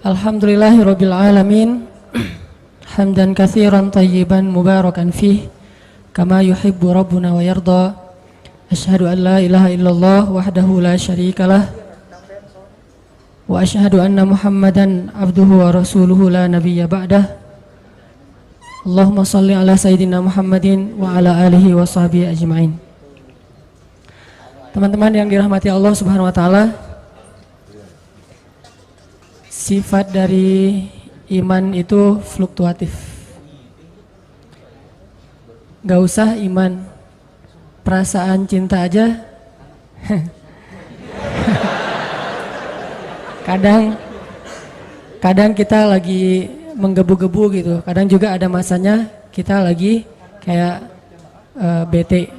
Alhamdulillahirabbil alamin. Hamdan katsiran thayyiban mubarakan fih kama yuhibbu rabbuna wa yarda. Asyhadu an la ilaha illallah wahdahu la syarikalah wa asyhadu anna Muhammadan abduhu wa rasuluhu la nabiyya ba'dah. Allahumma shalli ala sayyidina Muhammadin wa ala alihi wa sahbihi ajma'in. Teman-teman yang dirahmati Allah Subhanahu wa taala, sifat dari iman itu fluktuatif. Gak usah iman, perasaan cinta aja kadang kita lagi menggebu-gebu gitu. Kadang juga ada masanya kita lagi kayak bete.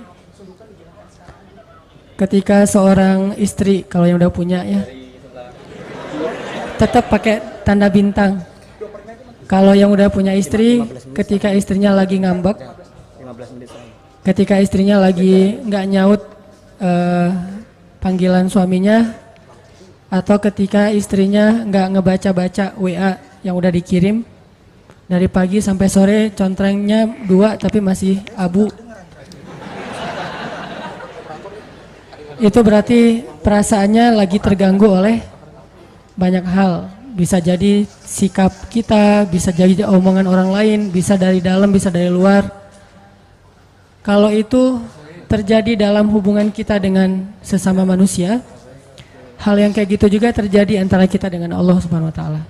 Ketika seorang istri, kalau yang udah punya ya, tetap pakai tanda bintang. Kalau yang udah punya istri, ketika istrinya lagi ngambek, ketika istrinya lagi nggak nyaut panggilan suaminya, atau ketika istrinya nggak ngebaca-baca WA yang udah dikirim dari pagi sampai sore, contrengnya 2 tapi masih abu, itu berarti perasaannya lagi terganggu oleh banyak hal. Bisa jadi sikap kita, bisa jadi omongan orang lain, bisa dari dalam, bisa dari luar. Kalau itu terjadi dalam hubungan kita dengan sesama manusia, hal yang kayak gitu juga terjadi antara kita dengan Allah Subhanahu wa taala.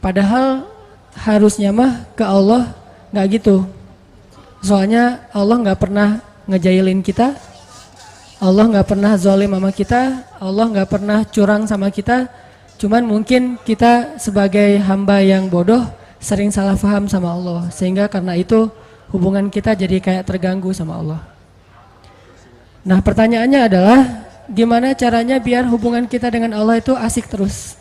Padahal harusnya mah ke Allah nggak gitu. Soalnya Allah nggak pernah ngejailin kita, Allah nggak pernah zalim sama kita, Allah nggak pernah curang sama kita. Cuman mungkin kita sebagai hamba yang bodoh sering salah paham sama Allah, sehingga karena itu hubungan kita jadi kayak terganggu sama Allah. Nah, pertanyaannya adalah gimana caranya biar hubungan kita dengan Allah itu asik terus?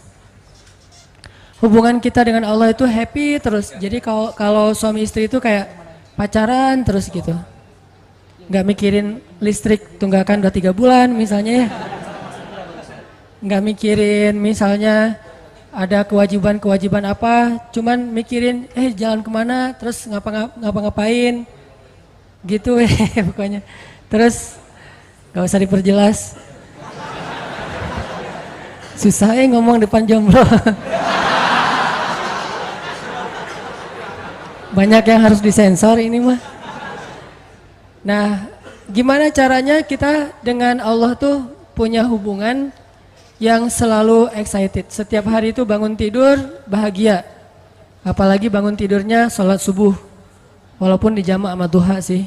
Hubungan kita dengan Allah itu happy terus. Jadi kalau suami istri itu kayak pacaran terus gitu. Nggak mikirin listrik tunggakan udah 3 bulan misalnya ya. Nggak mikirin misalnya ada kewajiban apa, cuman mikirin jalan kemana, terus ngapa-ngapain gitu pokoknya. Terus nggak usah diperjelas. Susah ngomong depan jomblo. Banyak yang harus disensor ini mah. Nah, gimana caranya kita dengan Allah tuh punya hubungan yang selalu excited. Setiap hari itu bangun tidur bahagia. Apalagi bangun tidurnya sholat subuh. Walaupun dijamak sama duha sih.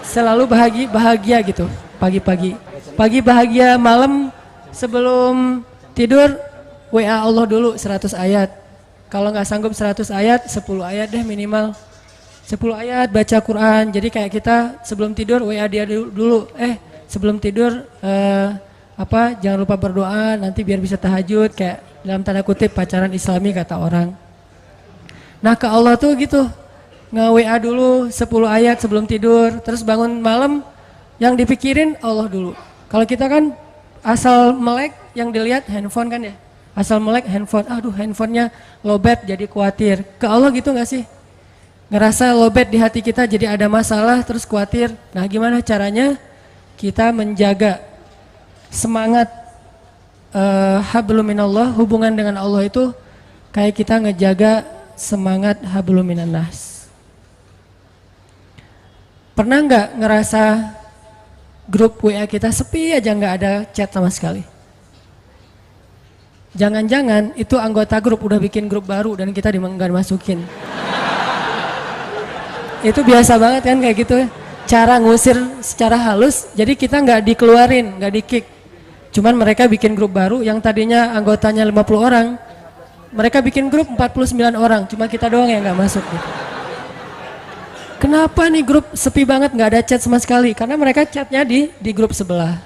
Selalu bahagia gitu pagi-pagi. Pagi bahagia, malam sebelum tidur WA Allah dulu 100 ayat. Kalau nggak sanggup 100 ayat, 10 ayat deh minimal. 10 ayat baca Quran. Jadi kayak kita sebelum tidur WA dia dulu. Sebelum tidur jangan lupa berdoa nanti biar bisa tahajud, kayak dalam tanda kutip pacaran Islami kata orang. Nah, ke Allah tuh gitu. Nge-WA dulu 10 ayat sebelum tidur, terus bangun malam yang dipikirin Allah dulu. Kalau kita kan asal melek yang dilihat handphone kan ya. Asal melek handphone, aduh handphonenya lowbat jadi khawatir. Ke Allah gitu gak sih? Ngerasa lowbat di hati kita jadi ada masalah terus khawatir. Nah, gimana caranya kita menjaga semangat hablum minallah, hubungan dengan Allah itu kayak kita ngejaga semangat hablum minan nas. Pernah nggak ngerasa grup WA kita sepi aja, nggak ada chat sama sekali? Jangan-jangan itu anggota grup udah bikin grup baru dan kita nggak dimasukin. Itu biasa banget kan kayak gitu. Cara ngusir secara halus, jadi kita nggak dikeluarin, nggak di-kick. Cuman mereka bikin grup baru yang tadinya anggotanya 50 orang. Mereka bikin grup 49 orang, cuma kita doang yang nggak masuk gitu. Kenapa nih grup sepi banget, nggak ada chat sama sekali? Karena mereka chatnya di grup sebelah.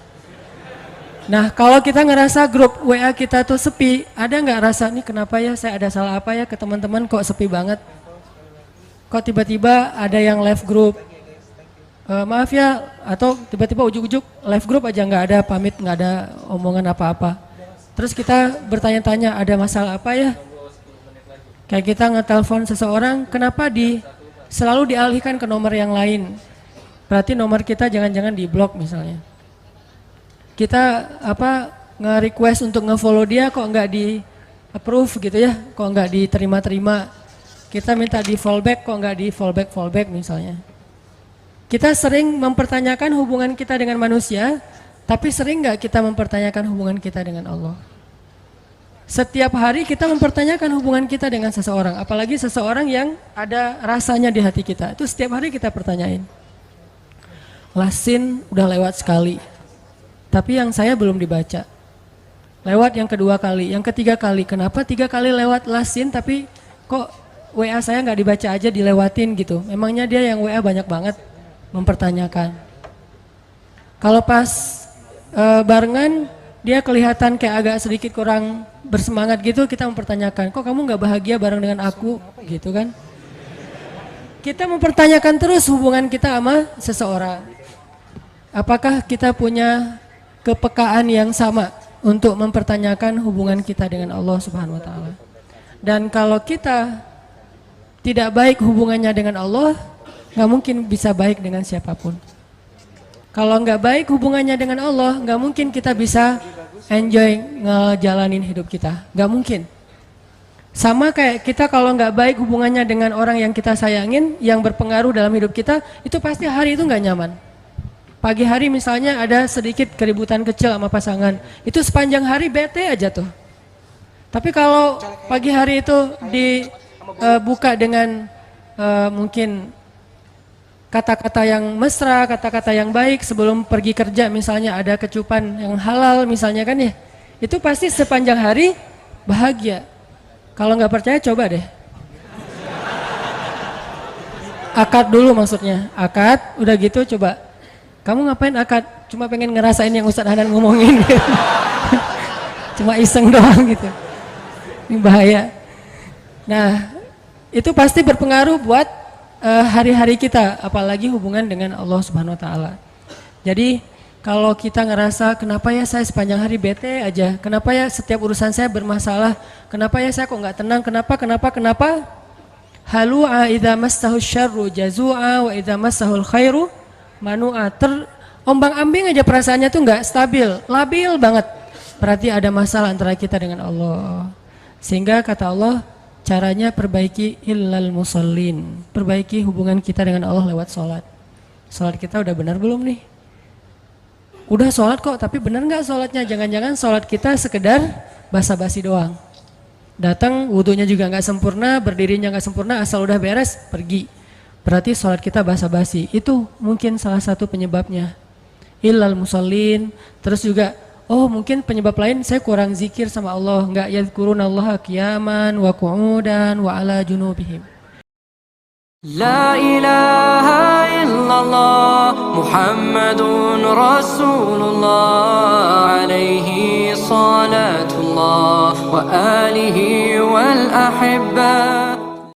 Nah, kalau kita ngerasa grup WA kita tuh sepi, ada nggak rasa nih kenapa ya, saya ada salah apa ya ke teman-teman kok sepi banget? Kok tiba-tiba ada yang left group? Maaf ya, atau tiba-tiba ujuk-ujuk live group aja nggak ada pamit, nggak ada omongan apa-apa. Terus kita bertanya-tanya ada masalah apa ya? Kayak kita ngetelepon seseorang, kenapa selalu dialihkan ke nomor yang lain? Berarti nomor kita jangan-jangan di-blok misalnya. Kita nge-request untuk nge-follow dia kok nggak di-approve gitu ya, kok nggak diterima-terima. Kita minta di-fallback kok nggak di-fallback misalnya. Kita sering mempertanyakan hubungan kita dengan manusia, tapi sering nggak kita mempertanyakan hubungan kita dengan Allah? Setiap hari kita mempertanyakan hubungan kita dengan seseorang, apalagi seseorang yang ada rasanya di hati kita. Itu setiap hari kita pertanyain. Lasin udah lewat sekali, tapi yang saya belum dibaca. Lewat yang kedua kali, yang ketiga kali. Kenapa 3 kali lewat lasin tapi kok WA saya nggak dibaca aja dilewatin gitu? Memangnya dia yang WA banyak banget mempertanyakan. Kalau pas barengan dia kelihatan kayak agak sedikit kurang bersemangat gitu, kita mempertanyakan, kok kamu nggak bahagia bareng dengan aku gitu kan? Kita mempertanyakan terus hubungan kita sama seseorang. Apakah kita punya kepekaan yang sama untuk mempertanyakan hubungan kita dengan Allah Subhanahu wa taala? Dan kalau kita tidak baik hubungannya dengan Allah, nggak mungkin bisa baik dengan siapapun. Kalau nggak baik hubungannya dengan Allah, nggak mungkin kita bisa enjoy ngejalanin hidup kita. Nggak mungkin. Sama kayak kita kalau nggak baik hubungannya dengan orang yang kita sayangin, yang berpengaruh dalam hidup kita, itu pasti hari itu nggak nyaman. Pagi hari misalnya ada sedikit keributan kecil sama pasangan, itu sepanjang hari bete aja tuh. Tapi kalau pagi hari itu dibuka dengan mungkin kata-kata yang mesra, kata-kata yang baik sebelum pergi kerja, misalnya ada kecupan yang halal misalnya kan ya, itu pasti sepanjang hari bahagia. Kalau nggak percaya coba deh. Akad dulu maksudnya, akad udah gitu coba. Kamu ngapain akad? Cuma pengen ngerasain yang Ustadz Hanan ngomongin gitu. Cuma iseng doang gitu. Ini bahaya. Nah, itu pasti berpengaruh buat hari-hari kita, apalagi hubungan dengan Allah Subhanahu wa taala. Jadi kalau kita ngerasa kenapa ya saya sepanjang hari bete aja, kenapa ya setiap urusan saya bermasalah, kenapa ya saya kok nggak tenang, kenapa? Halu'a idza massahu syarru jazua wa idza massahul khairu manu'a. Ombang-ambing aja perasaannya tuh nggak stabil, labil banget. Berarti ada masalah antara kita dengan Allah. Sehingga kata Allah, caranya perbaiki illal musallin. Perbaiki hubungan kita dengan Allah lewat sholat. Sholat kita udah benar belum nih? Udah sholat kok, tapi benar nggak sholatnya? Jangan-jangan sholat kita sekedar basa-basi doang. Datang wudunya juga nggak sempurna, berdirinya nggak sempurna, asal udah beres pergi. Berarti sholat kita basa-basi. Itu mungkin salah satu penyebabnya. Illal musallin. Terus juga mungkin penyebab lain saya kurang zikir sama Allah, nggak yadhkurunallaha qiyaman wa qu'udan wa ala junubihim. La ilaha illallah Muhammadun Rasulullah alaihi salatullah wa alihi wal ahibba.